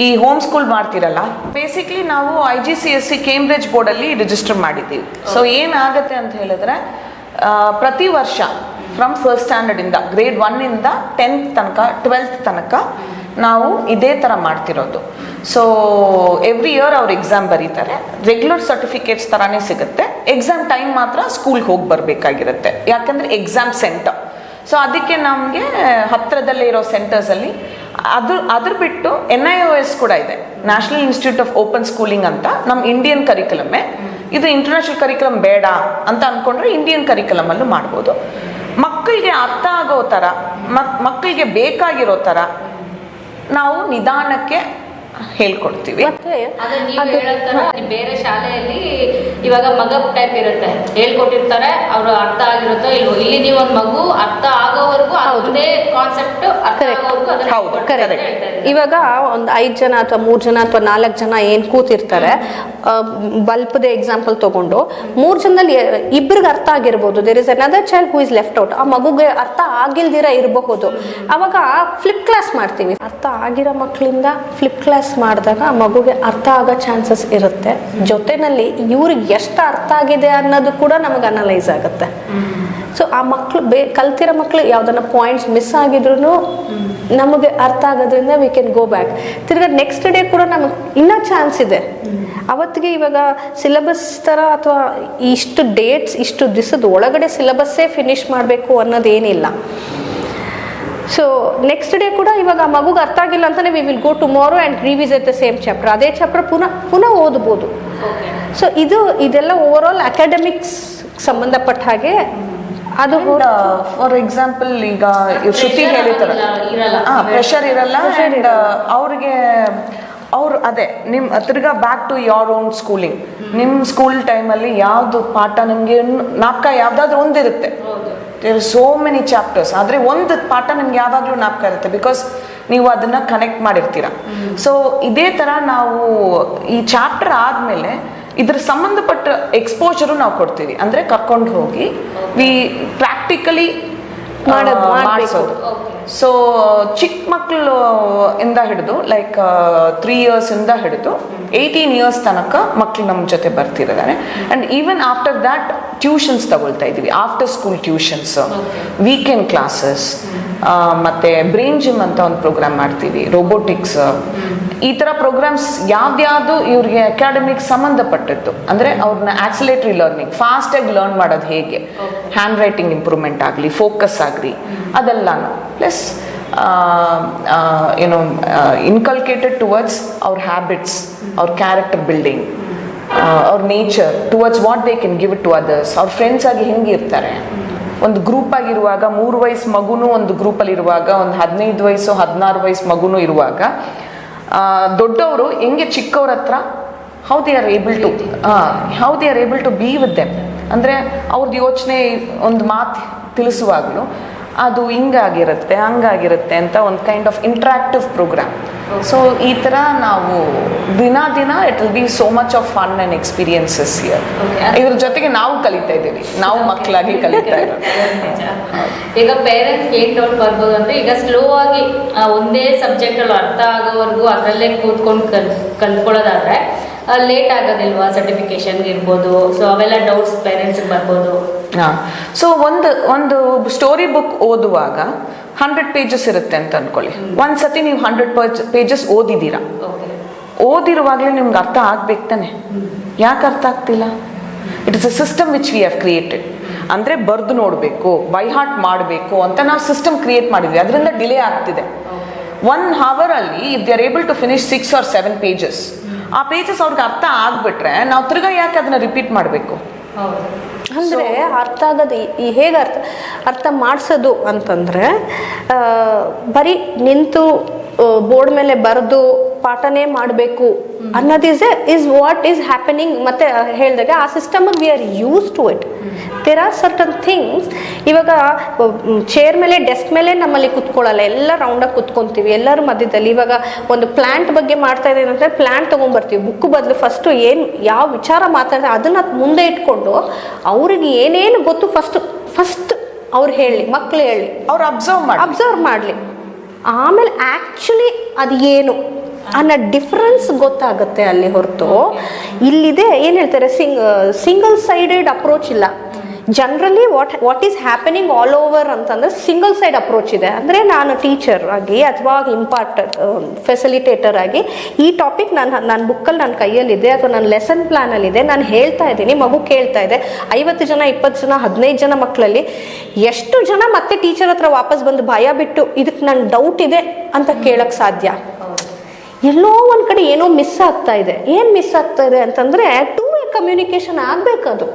[SPEAKER 2] ಈ ಹೋಮ್ ಸ್ಕೂಲ್ ಮಾಡ್ತಿರಲ್ಲ, ಬೇಸಿಕ್ಲಿ ನಾವು IGCSE ಕೇಂಬ್ರಿಡ್ಜ್ ಬೋರ್ಡಲ್ಲಿ ರಿಜಿಸ್ಟರ್ ಮಾಡಿದ್ದೀವಿ. ಸೊ ಏನಾಗುತ್ತೆ ಅಂತ ಹೇಳಿದ್ರೆ, ಪ್ರತಿ ವರ್ಷ ಫ್ರಮ್ ಫಸ್ಟ್ ಸ್ಟ್ಯಾಂಡರ್ಡಿಂದ ಗ್ರೇಡ್ 1ಇಂದ 10th ತನಕ 12th ತನಕ ನಾವು ಇದೇ ಥರ ಮಾಡ್ತಿರೋದು. ಸೊ ಎವ್ರಿ ಇಯರ್ ಅವ್ರು ಎಕ್ಸಾಮ್ ಬರೀತಾರೆ, ರೆಗ್ಯುಲರ್ ಸರ್ಟಿಫಿಕೇಟ್ಸ್ ಥರನೇ ಸಿಗುತ್ತೆ. ಎಕ್ಸಾಮ್ ಟೈಮ್ ಮಾತ್ರ ಸ್ಕೂಲ್ಗೆ ಹೋಗಿ ಬರಬೇಕಾಗಿರುತ್ತೆ, ಯಾಕಂದರೆ ಎಕ್ಸಾಮ್ ಸೆಂಟರ್. ಸೊ ಅದಕ್ಕೆ ನಮಗೆ ಹತ್ತಿರದಲ್ಲೇ ಇರೋ ಸೆಂಟರ್ಸಲ್ಲಿ ಅದ್ರ ಬಿಟ್ಟು NIOS ಕೂಡ ಇದೆ, national institute of open schooling ಅಂತ. ನಮ್ಮ ಇಂಡಿಯನ್ ಕರಿಕ್ಯುಲಮ್ಮೇ ಇದು. ಇಂಟರ್ನ್ಯಾಷನಲ್ ಕರಿಕ್ಯುಲಮ್ ಬೇಡ ಅಂತ ಅನ್ಕೊಂಡ್ರೆ ಇಂಡಿಯನ್ ಕರಿಕ್ಯುಲಮ್ ಅಲ್ಲೂ ಮಾಡ್ಬೋದು. ಮಕ್ಕಳಿಗೆ ಅರ್ಥ ಆಗೋ ಥರ, ಮಕ್ಕಳಿಗೆ ಬೇಕಾಗಿರೋ ಥರ ನಾವು ನಿಧಾನಕ್ಕೆ ಹೇಳ್ಕೊಡ್ತೀವಿ.
[SPEAKER 1] ಮತ್ತೆ
[SPEAKER 3] ಅದೇ ನೀವು ಹೇಳೋ ಥರ ಬೇರೆ ಶಾಲೆಯಲ್ಲಿ ಇವಾಗ ಮಗಪ್ ಟೈಪ್ ಇರುತ್ತೆ, ಹೇಳ್ಕೊಟ್ಟಿರ್ತಾರೆ, ಅವರು ಅರ್ಥ ಆಗಿರುತ್ತೋ ಇಲ್ವೋ. ಇಲ್ಲಿ ನೀವು ಒಂದು ಮಗು ಅರ್ಥ ಆಗೋವರೆಗೂ ಅದೇ ಕಾನ್ಸೆಪ್ಟ್ ಅರ್ಥ ಆಗೋವರೆಗೂ
[SPEAKER 2] ಹೌದು, ಕರೆಕ್ಟ್.
[SPEAKER 1] ಇವಾಗ ಒಂದು 5 ಜನ ಅಥವಾ 3 ಜನ ಅಥವಾ 4 ಜನ ಏನು ಕೂತಿರ್ತಾರೆ, ಬಲ್ಪ್ದೇ ಎಕ್ಸಾಂಪಲ್ ತಗೊಂಡು 3 ಜನದಲ್ಲಿ ಇಬ್ಬರಿಗೆ ಅರ್ಥ ಆಗಿರ್ಬೋದು, there is another child who is left out, ಆ ಮಗುಗೆ ಅರ್ಥ ಆಗಿಲ್ದಿರ ಇರಬಹುದು. ಅವಾಗ ಫ್ಲಿಪ್ ಕ್ಲಾಸ್ ಮಾಡ್ತೀವಿ. ಅರ್ಥ ಆಗಿರೋ ಮಕ್ಕಳಿಂದ ಫ್ಲಿಪ್ ಕ್ಲಾಸ್ ಮಾಡಿದಾಗ ಆ ಮಗುಗೆ ಅರ್ಥ ಆಗೋ ಚಾನ್ಸಸ್ ಇರುತ್ತೆ. ಜೊತೆನಲ್ಲಿ ಇವ್ರಿಗೆ ಎಷ್ಟು ಅರ್ಥ ಆಗಿದೆ ಅನ್ನೋದು ಕೂಡ ನಮಗೆ ಅನಲೈಸ್ ಆಗುತ್ತೆ. ಸೊ ಆ ಮಕ್ಕಳು ಕಲ್ತಿರೋ ಮಕ್ಕಳು ಯಾವ್ದನ್ನ ಪಾಯಿಂಟ್ಸ್ ಮಿಸ್ ಆಗಿದ್ರು ನಮಗೆ ಅರ್ಥ ಆಗೋದ್ರಿಂದ ವಿ ಕ್ಯಾನ್ ಗೋ ಬ್ಯಾಕ್. ತಿರ್ಗಾ ನೆಕ್ಸ್ಟ್ ಡೇ ಕೂಡ ನಮಗೆ ಇನ್ನೂ ಚಾನ್ಸ್ ಇದೆ. ಅವತ್ತಿಗೆ ಇವಾಗ ಸಿಲೆಬಸ್ ಥರ ಅಥವಾ ಇಷ್ಟು ಡೇಟ್ಸ್ ಇಷ್ಟು ದಿವಸದ ಒಳಗಡೆ ಸಿಲೆಬಸ್ಸೇ ಫಿನಿಶ್ ಮಾಡಬೇಕು ಅನ್ನೋದೇನಿಲ್ಲ. ಸೊ ನೆಕ್ಸ್ಟ್ ಡೇ ಕೂಡ ಇವಾಗ ಆ ಮಗುಗೆ ಅರ್ಥ ಆಗಿಲ್ಲ ಅಂತಾನೆ we will go tomorrow and revisit the same chapter. ಅದೇ ಚಾಪ್ಟರ್ ಪುನಃ ಓದ್ಬೋದು. ಸೊ ಇದೆಲ್ಲ ಓವರ್ ಆಲ್ ಅಕಾಡೆಮಿಕ್ಸ್ ಸಂಬಂಧಪಟ್ಟ ಹಾಗೆ. ಅದು
[SPEAKER 2] ಫಾರ್ ಎಕ್ಸಾಂಪಲ್ ಈಗ ಶ್ರುತಿ ಹೇಳಿರ್ತಾರೆ ಪ್ರೆಷರ್ ಇರಲ್ಲ. ಆ್ಯಂಡ್ ಅವ್ರು ಅದೇ ತಿರ್ಗಾ back to your own schooling. ನಿಮ್ಮ ಸ್ಕೂಲ್ ಟೈಮಲ್ಲಿ ಯಾವುದು ಪಾಠ ನಿಮಗೆ ನಾಲ್ಕ ಯಾವುದಾದ್ರೂ ಒಂದಿರುತ್ತೆ. There are so many chapters. ಆದರೆ ಒಂದು ಪಾಠ ನಿಮ್ಗೆ ಯಾವಾಗಲೂ ಜ್ಞಾಪಕ ಇರುತ್ತೆ, ಬಿಕಾಸ್ ನೀವು ಅದನ್ನು ಕನೆಕ್ಟ್ ಮಾಡಿರ್ತೀರ. ಸೊ ಇದೇ ಥರ ನಾವು ಈ ಚಾಪ್ಟರ್ ಆದಮೇಲೆ ಇದ್ರ ಸಂಬಂಧಪಟ್ಟ ಎಕ್ಸ್ಪೋಜರು ನಾವು ಕೊಡ್ತೀವಿ. ಅಂದರೆ ಕರ್ಕೊಂಡು ಹೋಗಿ ವಿ ಪ್ರಾಕ್ಟಿಕಲಿ ಮಾಡಿಸೋದು. ಸೊ ಚಿಕ್ಕ ಮಕ್ಕಳು ಇಂದ ಹಿಡಿದು ಲೈಕ್ 3 years ಇಂದ ಹಿಡಿದು 18 years ತನಕ ಮಕ್ಕಳು ನಮ್ಮ ಜೊತೆ ಬರ್ತಿದ್ದಾರೆ. And even after that tuitions ತಗೊಳ್ತಾ ಇದ್ದೀವಿ. After school tuitions, weekend classes, ಮತ್ತು ಬ್ರೈನ್ ಜಿಮ್ ಅಂತ ಒಂದು ಪ್ರೋಗ್ರಾಮ್ ಮಾಡ್ತೀವಿ, ರೋಬೋಟಿಕ್ಸ್. ಈ ಥರ ಪ್ರೋಗ್ರಾಮ್ಸ್ ಯಾವ್ದ್ಯಾವುದು ಇವ್ರಿಗೆ ಅಕಾಡೆಮಿಕ್ ಸಂಬಂಧಪಟ್ಟಿತ್ತು. ಅಂದರೆ ಅವ್ರನ್ನ ಆಕ್ಸಿಲೇಟರಿ ಲರ್ನಿಂಗ್, ಫಾಸ್ಟಾಗಿ ಲರ್ನ್ ಮಾಡೋದು ಹೇಗೆ, ಹ್ಯಾಂಡ್ ರೈಟಿಂಗ್ ಇಂಪ್ರೂವ್ಮೆಂಟ್ ಆಗಲಿ, ಫೋಕಸ್ ಆಗಲಿ, ಅದೆಲ್ಲನೂ ಪ್ಲಸ್ ಏನು ಇನ್ಕಲ್ಕೇಟೆಡ್ ಟುವರ್ಡ್ಸ್ ಅವ್ರ ಹ್ಯಾಬಿಟ್ಸ್, ಅವ್ರ ಕ್ಯಾರೆಕ್ಟರ್ ಬಿಲ್ಡಿಂಗ್, ಅವ್ರ nature towards what they can give it to others. ಅವ್ರ ಫ್ರೆಂಡ್ಸ್ ಆಗಿ ಹೆಂಗಿರ್ತಾರೆ, ಒಂದು ಗ್ರೂಪ್ ಆಗಿರುವಾಗ 3 ವಯಸ್ಸು ಮಗುನೂ ಒಂದು ಗ್ರೂಪಲ್ಲಿ ಇರುವಾಗ, ಒಂದು 15 ವಯಸ್ಸು 16 ವಯಸ್ಸು ಮಗುನೂ ಇರುವಾಗ, ದೊಡ್ಡವರು ಹೆಂಗೆ ಚಿಕ್ಕವ್ರ ಹತ್ರ how they are able to be with them. ಅಂದರೆ ಅವ್ರದ್ದು ಯೋಚನೆ ಒಂದು ಮಾತು ತಿಳಿಸುವಾಗಲೂ ಅದು ಹಿಂಗಾಗಿರುತ್ತೆ ಹಂಗಾಗಿರುತ್ತೆ ಅಂತ ಒಂದು kind of interactive program. So ಈ ಥರ ನಾವು ದಿನ it will be so much of fun and experiences here. ಇದ್ರ ಜೊತೆಗೆ ನಾವು ಕಲಿತಾ ಇದ್ದೀವಿ, ನಾವು ಮಕ್ಕಳಾಗಿ ಕಲಿತಾ ಇರೋದು.
[SPEAKER 3] ಈಗ ಪೇರೆಂಟ್ಸ್ ಏನ್ ಡೌಟ್ ಬರ್ಬೋದು ಅಂದ್ರೆ, ಈಗ ಸ್ಲೋ ಆಗಿ ಒಂದೇ ಸಬ್ಜೆಕ್ಟ್ ಅಲ್ಲಿ ಅರ್ಥ ಆಗೋವರೆಗೂ ಅದರಲ್ಲೇ ಕೂತ್ಕೊಂಡು ಕಲ್ತ್ಕೊಳ್ಳೋದಾದ್ರೆ ಲೇಟ್ ಆಗೋದಿಲ್ವಾ ಸರ್ಟಿಫಿಕೇಶನ್ಗೆ ಇರ್ಬೋದು. ಸೊ ಅವೆಲ್ಲ ಡೌಟ್ಸ್ ಪೇರೆಂಟ್ಸ್ಗೆ ಬರ್ಬೋದು.
[SPEAKER 2] ಸೊ ಒಂದು ಸ್ಟೋರಿ ಬುಕ್ ಓದುವಾಗ 100 pages ಇರುತ್ತೆ ಅಂತ ಅನ್ಕೊಳ್ಳಿ. ಒಂದ್ಸತಿ ನೀವು 100 pages ಓದಿದ್ದೀರಾ, ಓದಿರುವಾಗಲೇ ನಿಮ್ಗೆ ಅರ್ಥ ಆಗ್ಬೇಕು ತಾನೆ. ಯಾಕೆ ಅರ್ಥ ಆಗ್ತಿಲ್ಲ? It is a system which we have created. ಅಂದರೆ ಬರೆದು ನೋಡಬೇಕು, ಬೈ ಹಾರ್ಟ್ ಮಾಡಬೇಕು ಅಂತ ನಾವು ಸಿಸ್ಟಮ್ ಕ್ರಿಯೇಟ್ ಮಾಡಿದ್ವಿ. ಅದರಿಂದ ಡಿಲೇ ಆಗ್ತಿದೆ. 1 hour ಅಲ್ಲಿ if they are able to finish 6 or 7 pages, ಆ ಪೇಜಸ್ ಅವ್ರಿಗೆ ಅರ್ಥ ಆಗ್ಬಿಟ್ರೆ ನಾವು ತಿರ್ಗಾ ಯಾಕೆ ಅದನ್ನ ರಿಪೀಟ್ ಮಾಡಬೇಕು?
[SPEAKER 1] ಅಂದರೆ ಅರ್ಥ ಆಗೋದು ಹೇಗೆ ಅರ್ಥ ಮಾಡಿಸೋದು ಅಂತಂದರೆ, ಬರೀ ನಿಂತು ಬೋರ್ಡ್ ಮೇಲೆ ಬರೆದು ಪಾಠನೇ ಮಾಡಬೇಕು ಅನ್ನೋದು ಇಸ್ ವಾಟ್ ಈಸ್ ಹ್ಯಾಪನಿಂಗ್. ಮತ್ತು ಹೇಳಿದಾಗ ಆ ಸಿಸ್ಟಮಿಗೆ we are use to it. There are certain things. ಇವಾಗ ಚೇರ್ ಮೇಲೆ ಡೆಸ್ಕ್ ಮೇಲೆ ನಮ್ಮಲ್ಲಿ ಕುತ್ಕೊಳ್ಳಲ್ಲ, ಎಲ್ಲ ರೌಂಡಾಗಿ ಕುತ್ಕೊತೀವಿ ಎಲ್ಲರೂ ಮಧ್ಯದಲ್ಲಿ. ಇವಾಗ ಒಂದು ಪ್ಲ್ಯಾಂಟ್ ಬಗ್ಗೆ ಮಾಡ್ತಾ ಇದ್ದೀವಿ ಅಂದರೆ ಪ್ಲ್ಯಾಂಟ್ ತೊಗೊಂಡ್ಬರ್ತೀವಿ, ಬುಕ್ ಬದಲು ಫಸ್ಟು ಏನು ಯಾವ ವಿಚಾರ ಮಾತಾಡ್ತಾರೆ ಅದನ್ನು ಮುಂದೆ ಇಟ್ಕೊಂಡು ಅವ್ರಿಗೆ ಏನೇನು ಗೊತ್ತು ಫಸ್ಟ್ ಅವ್ರು ಹೇಳಿ, ಮಕ್ಕಳು ಹೇಳಿ,
[SPEAKER 2] ಅವ್ರು ಅಬ್ಸರ್ವ್
[SPEAKER 1] ಮಾಡಲಿ. ಆಮೇಲೆ ಆ್ಯಕ್ಚುಲಿ ಅದು ಏನು ಅನ್ನೋ ಡಿಫ್ರೆನ್ಸ್ ಗೊತ್ತಾಗುತ್ತೆ ಅಲ್ಲಿ ಹೊರತು. ಇಲ್ಲಿದೆ ಏನು ಹೇಳ್ತಾರೆ, ಸಿಂಗಲ್ ಸೈಡೆಡ್ ಅಪ್ರೋಚ್ ಇಲ್ಲ. Generally what is happening all over ಅಂತಂದ್ರೆ ಸಿಂಗಲ್ ಸೈಡ್ ಅಪ್ರೋಚ್ ಇದೆ. ಅಂದರೆ ನಾನು ಟೀಚರ್ ಆಗಿ ಅಥವಾ ಫೆಸಿಲಿಟೇಟರ್ ಆಗಿ ಈ ಟಾಪಿಕ್ ನನ್ನ ಬುಕ್ಕಲ್ಲಿ ನನ್ನ ಕೈಯಲ್ಲಿದೆ ಅಥವಾ ನನ್ನ ಲೆಸನ್ ಪ್ಲಾನಲ್ಲಿದೆ, ನಾನು ಹೇಳ್ತಾ ಇದ್ದೀನಿ, ಮಗು ಕೇಳ್ತಾ ಇದೆ. 50 ಜನ 20 ಜನ 15 ಜನ ಮಕ್ಕಳಲ್ಲಿ ಎಷ್ಟು ಜನ ಮತ್ತೆ ಟೀಚರ್ ಹತ್ರ ವಾಪಸ್ ಬಂದು ಭಯ ಬಿಟ್ಟು ಇದಕ್ಕೆ ನನ್ನ ಡೌಟ್ ಇದೆ ಅಂತ ಕೇಳಕ್ಕೆ ಸಾಧ್ಯ? ಎಲ್ಲೋ ಒಂದು ಕಡೆ ಏನೋ ಮಿಸ್ ಆಗ್ತಾ ಇದೆ. ಏನು ಮಿಸ್ ಆಗ್ತಾ ಇದೆ ಅಂತಂದರೆ ಟೂ ವೇ ಕಮ್ಯುನಿಕೇಷನ್ ಆಗಬೇಕದು.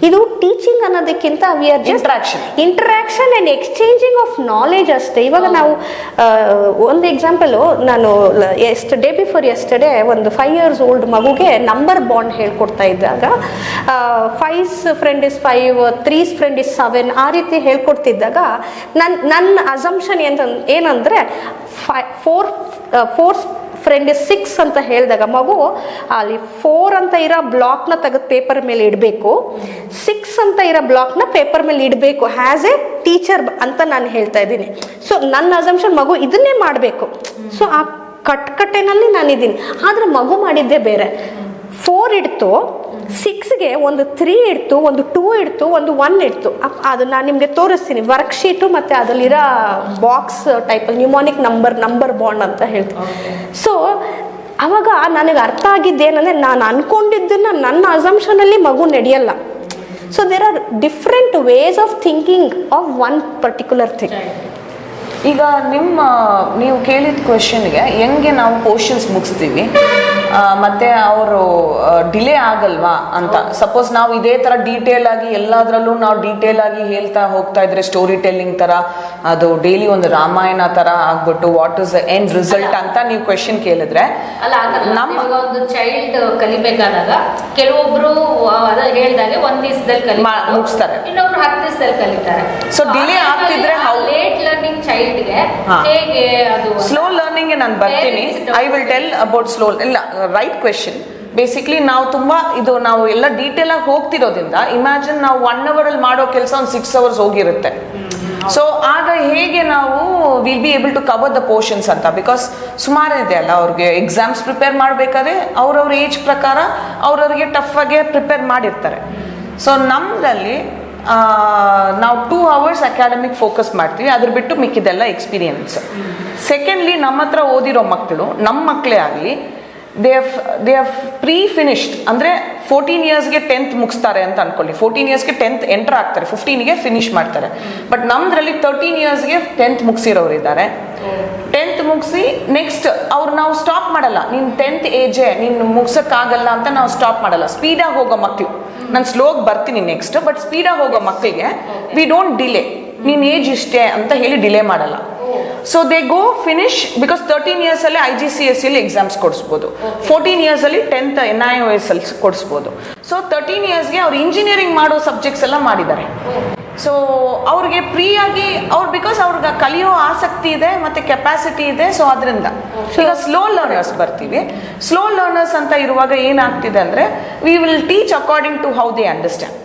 [SPEAKER 1] ಇದು ಟೀಚಿಂಗ್ ಅನ್ನೋದಕ್ಕಿಂತ we are interaction and exchanging of knowledge ಅಷ್ಟೇ. ಇವಾಗ ನಾವು ಒಂದು ಎಕ್ಸಾಂಪಲು, ನಾನು ಡೇ ಬಿಫೋರ್ ಯೆಸ್ಟರ್ಡೇ ಒಂದು 5 years old ಮಗುಗೆ ನಂಬರ್ ಬಾಂಡ್ ಹೇಳ್ಕೊಡ್ತಾ ಇದ್ದಾಗ 5's friend is 5, 3's friend is 7 ಆ ರೀತಿ ಹೇಳ್ಕೊಡ್ತಿದ್ದಾಗ ನನ್ನ ಅಸಂಪ್ಷನ್ ಏನಂದರೆ 4's ಫ್ರೆಂಡ್ ಇಸ್ 6 ಅಂತ ಹೇಳಿದಾಗ ಮಗು ಅಲ್ಲಿ 4 ಅಂತ ಇರೋ ಬ್ಲಾಕ್ನ ತೆಗೆದು ಪೇಪರ್ ಮೇಲೆ ಇಡಬೇಕು, 6 ಅಂತ ಇರೋ ಬ್ಲಾಕ್ನ ಪೇಪರ್ ಮೇಲೆ ಇಡಬೇಕು ಆ್ಯಸ್ ಎ ಟೀಚರ್ ಅಂತ ನಾನು ಹೇಳ್ತಾ ಇದ್ದೀನಿ. ಸೊ ನನ್ನ ಅಸಂಪ್ಷನ್ ಮಗು ಇದನ್ನೇ ಮಾಡಬೇಕು. ಸೊ ಆ ಕಟ್ಟೆನಲ್ಲಿ ನಾನಿದ್ದೀನಿ. ಆದರೆ ಮಗು ಮಾಡಿದ್ದೇ ಬೇರೆ. 4 ಇಡ್ತು, 6ಗೆ ಒಂದು 3 ಇಡ್ತು, ಒಂದು 2 ಇಡ್ತು, ಒಂದು 1 ಇಡ್ತು. ಅದು ನಾನು ನಿಮಗೆ ತೋರಿಸ್ತೀನಿ ವರ್ಕ್ಶೀಟು ಮತ್ತು ಅದರಲ್ಲಿರೋ ಬಾಕ್ಸ್ ಟೈಪಲ್ಲಿ ನ್ಯೂಮಾನಿಕ್ ನಂಬರ್ ಬಾಂಡ್ ಅಂತ ಹೇಳ್ತೀನಿ. ಸೊ ಆವಾಗ ನನಗೆ ಅರ್ಥ ಆಗಿದ್ದೇನೆಂದರೆ ನಾನು ಅಂದ್ಕೊಂಡಿದ್ದನ್ನು ನನ್ನ ಅಸಂಪ್ಷನಲ್ಲಿ ಮಗು ನಡೆಯಲ್ಲ. So there are different ways of thinking of one particular thing.
[SPEAKER 2] ಈಗ ನೀವು ಕೇಳಿದ ಕ್ವೆಶನ್ಗೆ ಹೆಂಗೆ ನಾವು ಪೋರ್ಷನ್ಸ್ ಮುಗಿಸ್ತೀವಿ ಮತ್ತು ಅವರು ಡಿಲೇ ಆಗಲ್ವಾ ಅಂತ. ಸಪೋಸ್ ನಾವು ಇದೇ ಥರ ಡೀಟೇಲ್ ಆಗಿ ಎಲ್ಲದರಲ್ಲೂ ನಾವು ಡೀಟೇಲ್ ಆಗಿ ಹೇಳ್ತಾ ಹೋಗ್ತಾ ಇದ್ರೆ ಸ್ಟೋರಿ ಟೆಲ್ಲಿಂಗ್ ಥರ, ಅದು ಡೈಲಿ ಒಂದು ರಾಮಾಯಣ ಥರ ಆಗ್ಬಿಟ್ಟು what is the end result ಅಂತ ನೀವು ಕ್ವೆಶನ್ ಕೇಳಿದ್ರೆ
[SPEAKER 3] ನಮ್ಮ ಒಂದು ಚೈಲ್ಡ್ ಕಲಿಬೇಕಾದಾಗ ಕೆಲವೊಬ್ರು ಹೇಳಿದಾಗ 1 ದಿವಸದಲ್ಲಿ
[SPEAKER 2] ಮುಗಿಸ್ತಾರೆ,
[SPEAKER 3] ಇನ್ನೊಬ್ರು 10 ದಿವಸದಲ್ಲಿ ಕಲಿತಾರೆ.
[SPEAKER 2] ಸೊ ಡಿಲೇ ಆಗ್ತಿದ್ರೆ
[SPEAKER 3] ಲೇಟ್ ಲರ್ನಿಂಗ್ ಚೈಲ್ಡ್ಗೆ ಹೇಗೆ ಅದು
[SPEAKER 2] ಸ್ಲೋ ಲರ್ನಿಂಗ್ ನಾನು ಬರ್ತೀನಿ. I will tell about slow. ಇಲ್ಲ, ರೈಟ್ ಕ್ವೆಶನ್. ಬೇಸಿಕ್ಲಿ ನಾವು ಎಲ್ಲ ಡೀಟೇಲ್ ಆಗಿ ಹೋಗ್ತಿರೋದ್ರಿಂದ ಇಮ್ಯಾಜಿನ್ ನಾವು 1 hour ಅಲ್ಲಿ ಮಾಡೋ ಕೆಲಸ ಒಂದು 6 hours ಹೋಗಿರುತ್ತೆ. ಸೊ ಆಗ ಹೇಗೆ ನಾವು will be able to cover the portions ಅಂತ. ಬಿಕಾಸ್ ಸುಮಾರು ಇದೆ ಅಲ್ಲ, ಅವ್ರಿಗೆ ಎಕ್ಸಾಮ್ಸ್ ಪ್ರಿಪೇರ್ ಮಾಡಬೇಕಾದ್ರೆ ಅವ್ರವ್ರ ಏಜ್ ಪ್ರಕಾರ ಅವ್ರವ್ರಿಗೆ ಟಫ್ ಆಗಿ ಪ್ರಿಪೇರ್ ಮಾಡಿರ್ತಾರೆ. ಸೊ ನಮ್ಮದಲ್ಲಿ ನಾವು 2 hours ಅಕಾಡೆಮಿಕ್ ಫೋಕಸ್ ಮಾಡ್ತೀವಿ, ಅದ್ರ ಬಿಟ್ಟು ಮಿಕ್ಕಿದೆಲ್ಲ ಎಕ್ಸ್ಪೀರಿಯನ್ಸ್. ಸೆಕೆಂಡ್ಲಿ ನಮ್ಮ ಹತ್ರ ಓದಿರೋ ಮಕ್ಕಳು, ನಮ್ಮ ಮಕ್ಕಳೇ ಆಗಲಿ, ದೇ ಹ್ಯಾವ್ ಪ್ರೀ ಫಿನಿಶ್ಡ್. ಅಂದರೆ 14 yearsಗೆ 10th ಮುಗಿಸ್ತಾರೆ ಅಂತ ಅನ್ಕೊಳ್ಳಿ. 14 yearsಗೆ 10th ಎಂಟರ್ ಆಗ್ತಾರೆ, 15ಗೆ ಫಿನಿಶ್ ಮಾಡ್ತಾರೆ. ಬಟ್ ನಮ್ಮದ್ರಲ್ಲಿ 13 yearsಗೆ 10th ಮುಗಿಸಿರೋರು ಇದ್ದಾರೆ. 10th ಮುಗಿಸಿ ನೆಕ್ಸ್ಟ್ ಅವ್ರು ನಾವು ಸ್ಟಾಪ್ ಮಾಡಲ್ಲ. ನೀನು 10th ಏಜೇ ನೀನು ಮುಗ್ಸೋಕ್ಕಾಗಲ್ಲ ಅಂತ ನಾವು ಸ್ಟಾಪ್ ಮಾಡಲ್ಲ. ಸ್ಪೀಡಾಗಿ ಹೋಗೋ ಮಕ್ಕಳು, ನಾನು ಸ್ಲೋಗಿ ಬರ್ತೀನಿ ನೆಕ್ಸ್ಟ್, ಬಟ್ ಸ್ಪೀಡಾಗಿ ಹೋಗೋ ಮಕ್ಕಳಿಗೆ ವಿ ಡೋಂಟ್ ಡಿಲೇ. ನೀನು ಏಜ್ ಇಷ್ಟೇ ಅಂತ ಹೇಳಿ ಡಿಲೇ ಮಾಡಲ್ಲ. So they go finish. Because 13 years ಅಲ್ಲಿ IGCSE ಎಕ್ಸಾಮ್ಸ್ ಕೊಡಿಸ್ಬೋದು, 14 years ಅಲ್ಲಿ 10th NIOS ಅಲ್ಲಿ ಕೊಡಿಸ್ಬೋದು. ಸೊ 13 yearsಗೆ ಅವ್ರು ಇಂಜಿನಿಯರಿಂಗ್ ಮಾಡೋ ಸಬ್ಜೆಕ್ಟ್ಸ್ ಎಲ್ಲ ಮಾಡಿದ್ದಾರೆ. ಸೊ ಅವ್ರಿಗೆ ಫ್ರೀಯಾಗಿ ಬಿಕಾಸ್ ಅವ್ರಿಗೆ ಕಲಿಯೋ ಆಸಕ್ತಿ ಇದೆ ಮತ್ತು ಕೆಪಾಸಿಟಿ ಇದೆ. ಸೊ ಅದರಿಂದ ಈಗ ಸ್ಲೋ ಲರ್ನರ್ಸ್ ಬರ್ತೀವಿ. ಸ್ಲೋ ಲರ್ನರ್ಸ್ ಅಂತ ಇರುವಾಗ ಏನಾಗ್ತಿದೆ ಅಂದರೆ we will teach according to how they understand.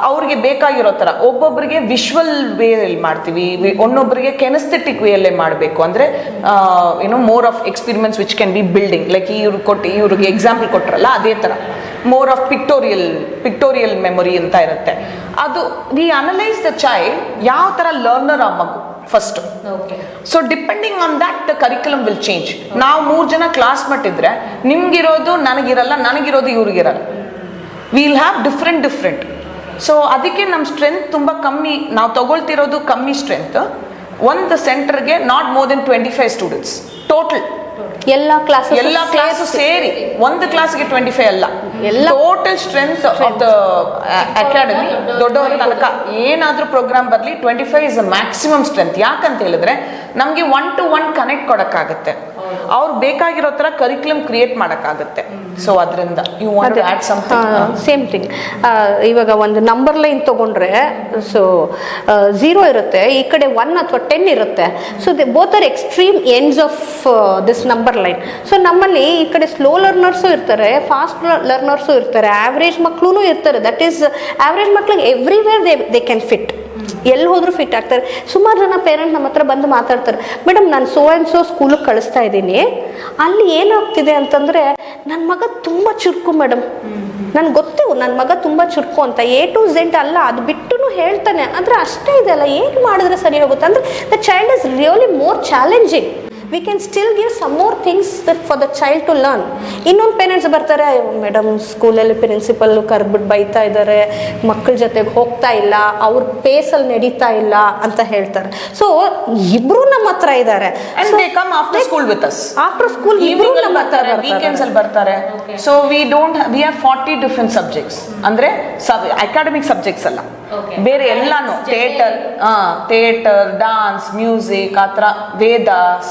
[SPEAKER 2] ಅವ್ರಿಗೆ ಬೇಕಾಗಿರೋ ಥರ ಒಬ್ಬೊಬ್ಬರಿಗೆ ವಿಶ್ವಲ್ ವೇಯಲ್ಲಿ ಮಾಡ್ತೀವಿ, ಇನ್ನೊಬ್ಬರಿಗೆ ಕೆನೆಸ್ಥೆಟಿಕ್ ವೇಯಲ್ಲೇ ಮಾಡಬೇಕು. ಅಂದರೆ more of experiments which can be building. Like ಇವ್ರಿಗೆ ಎಕ್ಸಾಂಪಲ್ ಕೊಟ್ಟರಲ್ಲ ಅದೇ ಥರ ಮೋರ್ ಆಫ್ ಪಿಕ್ಟೋರಿಯಲ್ ಮೆಮೊರಿ ಅಂತ ಇರುತ್ತೆ. ಅದು ವಿ ಅನಲೈಸ್ ದ ಚೈಲ್ಡ್, ಯಾವ ಥರ ಲರ್ನರ್ ಆ ಮಗು first. So depending on that the curriculum will change. ನಾವು 3 ಜನ ಕ್ಲಾಸ್ ಮಟ್ಟಿದ್ರೆ ನಿಮ್ಗಿರೋದು ನನಗಿರಲ್ಲ, ನನಗಿರೋದು ಇವ್ರಿಗಿರಲ್ಲ. Will have different. ಸೊ ಅದಕ್ಕೆ ನಮ್ಮ ಸ್ಟ್ರೆಂತ್ ತುಂಬ ಕಮ್ಮಿ. ನಾವು ತಗೊಳ್ತಿರೋದು ಕಮ್ಮಿ ಸ್ಟ್ರೆಂತ್. ಒಂದು ಸೆಂಟರ್ಗೆ not more than 25 students total.
[SPEAKER 1] ಎಲ್ಲ
[SPEAKER 2] ಕ್ಲಾಸು ಸೇರಿ ಒಂದು ಕ್ಲಾಸ್ಗೆ 25 ಅಲ್ಲ, total strength of the academy ದೊಡ್ಡವರ ತನಕ ಏನಾದರೂ ಪ್ರೋಗ್ರಾಮ್ ಬರಲಿ 25 ಇಸ್ ಮ್ಯಾಕ್ಸಿಮಮ್ ಸ್ಟ್ರೆಂತ್. ಯಾಕಂತ ಹೇಳಿದ್ರೆ ನಮಗೆ 1-to-1 ಕನೆಕ್ಟ್ ಕೊಡೋಕ್ಕಾಗುತ್ತೆ, ಅವ್ರು ಬೇಕಾಗಿರೋ ಥರ ಕರಿಕ್ಯುಲಮ್ ಕ್ರಿಯೇಟ್ ಮಾಡೋಕ್ಕಾಗುತ್ತೆ. ಸೊ ಅದರಿಂದ you want to add something.
[SPEAKER 1] Same thing. ಇವಾಗ ಒಂದು ನಂಬರ್ ಲೈನ್ ತೊಗೊಂಡ್ರೆ ಸೊ 0 ಇರುತ್ತೆ, ಈ ಕಡೆ 1 ಅಥವಾ 10 ಇರುತ್ತೆ. So both are extreme ends of this number line. So ನಮ್ಮಲ್ಲಿ ಈ ಕಡೆ ಸ್ಲೋ ಲರ್ನರ್ಸು ಇರ್ತಾರೆ, ಫಾಸ್ಟ್ ಲರ್ನರ್ಸು ಇರ್ತಾರೆ, ಆವ್ರೇಜ್ ಮಕ್ಕಳು ಇರ್ತಾರೆ. ದಟ್ ಈಸ್ ಆವ್ರೇಜ್ ಮಕ್ಳಿಗೆ ಎವ್ರಿವೇರ್ ದೇ ಕ್ಯಾನ್ ಫಿಟ್. ಎಲ್ಲಿ ಹೋದ್ರೂ ಫಿಟ್ ಆಗ್ತಾರೆ. ಸುಮಾರು ಜನ ಪೇರೆಂಟ್ ನಮ್ಮ ಹತ್ರ ಬಂದು ಮಾತಾಡ್ತಾರೆ, ಮೇಡಮ್ ನಾನು ಸೋ ಆ್ಯಂಡ್ ಸೋ ಸ್ಕೂಲಿಗೆ ಕಳಿಸ್ತಾ ಇದ್ದೀನಿ, ಇದ್ದೀನಿ, ಅಲ್ಲಿ ಏನಾಗ್ತಿದೆ ಅಂತಂದರೆ ನನ್ನ ಮಗ ತುಂಬ ಚುರುಕು ಮೇಡಮ್, ನನ್ಗೆ ಗೊತ್ತು ನನ್ನ ಮಗ ತುಂಬ ಚುರುಕು ಅಂತ, A to Z ಅಲ್ಲ, ಅದು ಬಿಟ್ಟು ಹೇಳ್ತಾನೆ, ಆದರೆ ಅಷ್ಟೇ ಇದೆ ಅಲ್ಲ, ಏನು ಮಾಡಿದ್ರೆ ಸರಿ ಹೋಗುತ್ತೆ ಅಂದರೆ the child is really more challenging. We can still give some more things for the child to learn. ಇನ್ನೊಂದು ಪೇರೆಂಟ್ಸ್ ಬರ್ತಾರೆ, ಮೇಡಮ್ ಸ್ಕೂಲಲ್ಲಿ ಪ್ರಿನ್ಸಿಪಲ್ ಕರ್ಬಿಟ್ಟು ಬೈತಾ ಇದ್ದಾರೆ, ಮಕ್ಕಳ ಜೊತೆಗೆ ಹೋಗ್ತಾ ಇಲ್ಲ, ಅವ್ರ ಪೇಸಲ್ಲಿ ನಡೀತಾ ಇಲ್ಲ ಅಂತ ಹೇಳ್ತಾರೆ. ಸೊ ಇಬ್ರು ನಮ್ಮ ಹತ್ರ ಇದ್ದಾರೆ,
[SPEAKER 2] after school with us,
[SPEAKER 1] after school ಇಬ್ರು ನಮ್ಮ ಹತ್ರ
[SPEAKER 2] ವೀಕೆಂಡ್ಸ್ ಅಲ್ಲಿ ಬರ್ತಾರೆ. So we have 40 different subjects, ಅಂದ್ರೆ ಅಕಾಡೆಮಿಕ್ ಸಬ್ಜೆಕ್ಟ್ಸ್ ಅಲ್ಲ, ಬೇರೆ ಎಲ್ಲಾನು, ಥಿಯೇಟರ್, ಡಾನ್ಸ್, ಮ್ಯೂಸಿಕ್, ಆ ಥರ Vedas,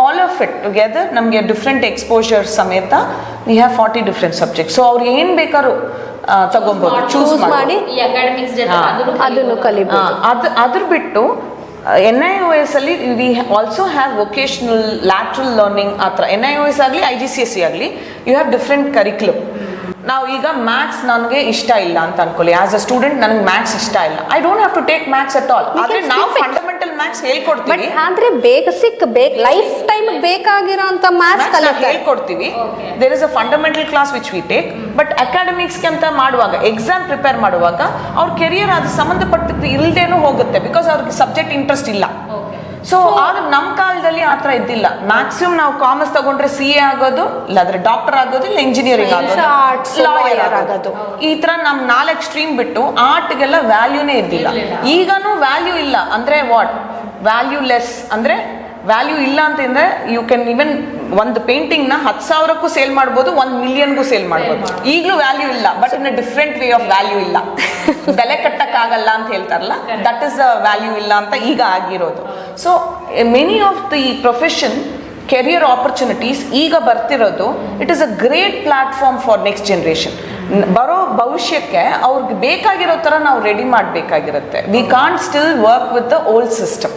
[SPEAKER 2] all of it together ನಮಗೆ ಡಿಫ್ರೆಂಟ್ ಎಕ್ಸ್ಪೋಜರ್ ಸಮೇತ we have 40 different subject. So ಅವ್ರಿಗೆ ಏನು ಬೇಕಾದ್ರೂ ತಗೊಬೋದು, ಚೂಸ್ ಮಾಡಿ
[SPEAKER 1] ಅದನ್ನು ಕಲಿಬೋದು.
[SPEAKER 2] ಅದ್ರ ಬಿಟ್ಟು NIOS ಅಲ್ಲಿ we also have vocational lateral learning. ಆ ಥರ NIOS ಆಗಲಿ IGCSE ಆಗಲಿ ಯು ಹ್ಯಾವ್ ಡಿಫ್ರೆಂಟ್ ಕರಿಕ್ಯುಲಮ್. ನಾವು ಈಗ ಮ್ಯಾಥ್ಸ್ ನನಗೆ ಇಷ್ಟ ಇಲ್ಲ ಅಂತ ಅನ್ಕೊಳ್ಳಿ, ಆಸ್ ಅ ಸ್ಟೂಡೆಂಟ್ ನನಗೆ ಮ್ಯಾಥ್ಸ್ ಇಷ್ಟ ಇಲ್ಲ, I don't have to take maths at all. ಆದ್ರೆ ನಾವು ಫಂಡಮೆಂಟಲ್ ಮ್ಯಾಥ್ಸ್ ಹೇಳ್ಕೊಡ್ತೀವಿ,
[SPEAKER 1] ಆದ್ರೆ ಬೇಸಿಕ್ ಲೈಫ್ ಟೈಮ್ ಬೇಕಾಗಿರೋ ಅಂತ ಮ್ಯಾಥ್ಸ್
[SPEAKER 2] ಹೇಳ್ಕೊಡ್ತೀವಿ. There is a fundamental class which we take. But ಅಕಾಡೆಮಿಕ್ಸ್ಗೆ ಅಂತ ಮಾಡುವಾಗ, ಎಕ್ಸಾಮ್ ಪ್ರಿಪೇರ್ ಮಾಡುವಾಗ ಅವ್ರ ಕೆರಿಯರ್ ಅದು ಸಂಬಂಧಪಟ್ಟಿದ್ದು ಇಲ್ಲದೇನೂ ಹೋಗುತ್ತೆ, ಬಿಕಾಸ್ ಅವ್ರಿಗೆ ಸಬ್ಜೆಕ್ಟ್ ಇಂಟ್ರೆಸ್ಟ್ ಇಲ್ಲ. ಸೊ ಆದ್ರೆ ನಮ್ಮ ಕಾಲದಲ್ಲಿ ಆ ಥರ ಇದ್ದಿಲ್ಲ. ಮ್ಯಾಕ್ಸಿಮಮ್ ನಾವು ಕಾಮರ್ಸ್ ತಗೊಂಡ್ರೆ CA ಆಗೋದು, ಇಲ್ಲಾಂದ್ರೆ ಡಾಕ್ಟರ್ ಆಗೋದು, ಇಲ್ಲ ಇಂಜಿನಿಯರಿಂಗ್ ಆಗೋದು, ಲಾಯರ್ ಆಗೋದು. ಈ ತರ ನಮ್ 4 ಸ್ಟ್ರೀಮ್ ಬಿಟ್ಟು ಆರ್ಟ್ಗೆಲ್ಲ ವ್ಯಾಲ್ಯೂನೇ ಇದ್ದಿಲ್ಲ. ಈಗನೂ ವ್ಯಾಲ್ಯೂ ಇಲ್ಲ ಅಂದ್ರೆ ವಾಟ್ ವ್ಯಾಲ್ಯೂ ಲೆಸ್ ಅಂದ್ರೆ ವ್ಯಾಲ್ಯೂ ಇಲ್ಲ ಅಂತಂದ್ರೆ ಯು ಕ್ಯಾನ್ ಇವನ್ ಒಂದು ಪೇಂಟಿಂಗ್ ನ 10,000ಕ್ಕೂ ಸೇಲ್ ಮಾಡ್ಬೋದು, 1 ಮಿಲಿಯನ್ಗೂ ಸೇಲ್ ಮಾಡ್ಬೋದು. ಈಗಲೂ ವ್ಯಾಲ್ಯೂ ಇಲ್ಲ, but in a different way of value ಇಲ್ಲ. ಬೆಲೆ ಕಟ್ಟಕ್ಕಾಗಲ್ಲ ಅಂತ ಹೇಳ್ತಾರಲ್ಲ, ದಟ್ ಇಸ್ ದ ವ್ಯಾಲ್ಯೂ ಇಲ್ಲ ಅಂತ ಈಗ ಆಗಿರೋದು. So many of the profession career opportunities ಈಗ ಬರ್ತಿರೋದು, it is a great platform for next generation. ಬರೋ ಭವಿಷ್ಯಕ್ಕೆ ಅವ್ರಿಗೆ ಬೇಕಾಗಿರೋ ಥರ ನಾವು ರೆಡಿ ಮಾಡಬೇಕಾಗಿರುತ್ತೆ. We can't still work with the old system.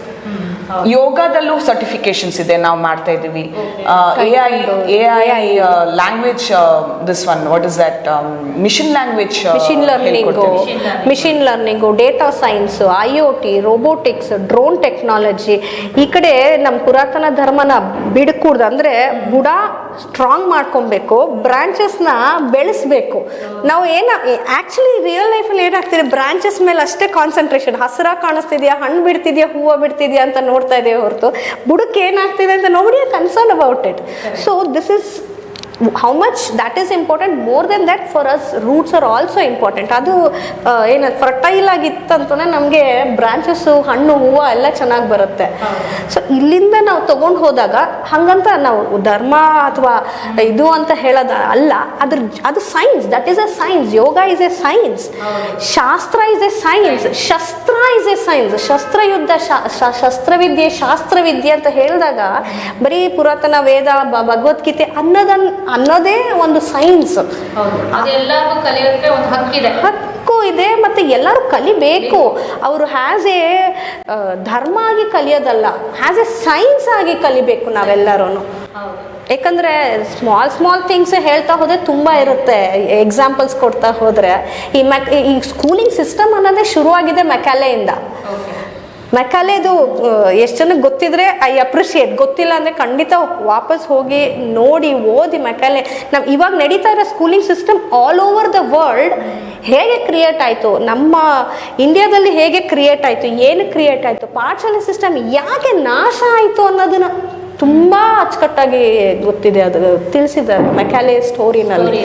[SPEAKER 2] ಯೋಗದಲ್ಲೂ ಸರ್ಟಿಫಿಕೇಶನ್ಸ್ ಇದೆ, ನಾವು ಮಾಡ್ತಾ ಇದ್ದೀವಿ. AI language, this one what is that, machine learning, data science, IoT, robotics, drone technology. ಈ ಕಡೆ ನಮ್ಮ ಪುರಾತನ ಧರ್ಮನ ಬಿಡ್ಕೂಡ್ದು, ಅಂದ್ರೆ ಬುಡ ಸ್ಟ್ರಾಂಗ್ ಮಾಡ್ಕೊಬೇಕು, ಬ್ರಾಂಚಸ್ನ ಬೆಳೆಸ್ಬೇಕು. ನಾವು ಆಕ್ಚುಲಿ ರಿಯಲ್ ಲೈಫಲ್ಲಿ ಏನಾಗ್ತಿದೆ, ಬ್ರಾಂಚಸ್ ಮೇಲೆ ಅಷ್ಟೇ ಕಾನ್ಸಂಟ್ರೇಷನ್, ಹಸಿರಾಗಿ ಕಾಣಿಸ್ತಿದ್ಯಾ, ಹಣ್ಣು ಬಿಡ್ತಿದ್ಯಾ, ಹೂವು ಬಿಡ್ತಿದ್ಯಾ ಅಂತ ನೋಡ್ತಾ ಇದ್ದೇವೆ ಹೊರತು ಬುಡಕ್ಕೆ ಏನಾಗ್ತಿದೆ ಅಂತ nobody R concern about it. So this is how much that is important. More than that, for us roots are also important. ಅದು ಏನು ಫರ್ಟೈಲ್ ಆಗಿತ್ತಂತನೇ ನಮಗೆ ಬ್ರಾಂಚಸ್ಸು, ಹಣ್ಣು, ಹೂವು ಎಲ್ಲ ಚೆನ್ನಾಗಿ ಬರುತ್ತೆ. ಸೊ ಇಲ್ಲಿಂದ ನಾವು ತೊಗೊಂಡು ಹೋದಾಗ ಹಾಗಂತ ನಾವು ಧರ್ಮ ಅಥವಾ ಇದು ಅಂತ ಹೇಳೋದು ಅಲ್ಲ, ಅದು science, that is a science. Yoga is A science, ಶಾಸ್ತ್ರ ಇಸ್ ಎ ಸೈನ್ಸ್, ಶಸ್ತ್ರ ಇಸ್ ಎ ಸೈನ್ಸ್. ಶಸ್ತ್ರಯುದ್ಧ, ಶಾಸ್ತ್ರವಿದ್ಯೆ ಅಂತ ಹೇಳಿದಾಗ ಬರೀ ಪುರಾತನ ವೇದ, ಭಗವದ್ಗೀತೆ ಅನ್ನೋದೇ ಒಂದು ಸೈನ್ಸ್. ಹಕ್ಕು ಇದೆ, ಮತ್ತೆ ಎಲ್ಲರೂ ಕಲಿಬೇಕು. ಅವರು ಹ್ಯಾಸ್ ಎ ಧರ್ಮ ಆಗಿ ಕಲಿಯೋದಲ್ಲ, ಹ್ಯಾಸ್ ಎ ಸೈನ್ಸ್ ಆಗಿ ಕಲಿಬೇಕು ನಾವೆಲ್ಲರೂ. ಯಾಕಂದರೆ ಸ್ಮಾಲ್ ಥಿಂಗ್ಸ್ ಹೇಳ್ತಾ ಹೋದರೆ ತುಂಬ ಇರುತ್ತೆ. ಎಕ್ಸಾಂಪಲ್ಸ್ ಕೊಡ್ತಾ ಹೋದರೆ ಈ ಸ್ಕೂಲಿಂಗ್ ಸಿಸ್ಟಮ್ ಅನ್ನೋದೇ ಶುರುವಾಗಿದೆ ಮೆಕ್ಯಾಲೆಯಿಂದ. ಮೆಕ್ಯಾಲೆದು ಎಷ್ಟು ಜನಕ್ಕೆ ಗೊತ್ತಿದ್ರೆ ಐ ಅಪ್ರಿಷಿಯೇಟ್, ಗೊತ್ತಿಲ್ಲ ಅಂದರೆ ಖಂಡಿತ ವಾಪಸ್ ಹೋಗಿ ನೋಡಿ ಓದಿ. ಮೆಕ್ಯಾಲೆ ನಾವು ಇವಾಗ ನಡೀತಾ ಇರೋ schooling system all over the world ಹೇಗೆ ಕ್ರಿಯೇಟ್ ಆಯಿತು, ನಮ್ಮ ಇಂಡಿಯಾದಲ್ಲಿ ಹೇಗೆ ಕ್ರಿಯೇಟ್ ಆಯಿತು, ಏನು ಕ್ರಿಯೇಟ್ ಆಯಿತು, ಪಾಠಶಾಲೆ ಸಿಸ್ಟಮ್ ಯಾಕೆ ನಾಶ ಆಯಿತು ಅನ್ನೋದನ್ನು ತುಂಬ ಅಚ್ಚುಕಟ್ಟಾಗಿ ಗೊತ್ತಿದೆ. ಅದು ತಿಳಿಸಿದ್ದಾರೆ ಮೆಕ್ಯಾಲೆ ಸ್ಟೋರಿನಲ್ಲಿ.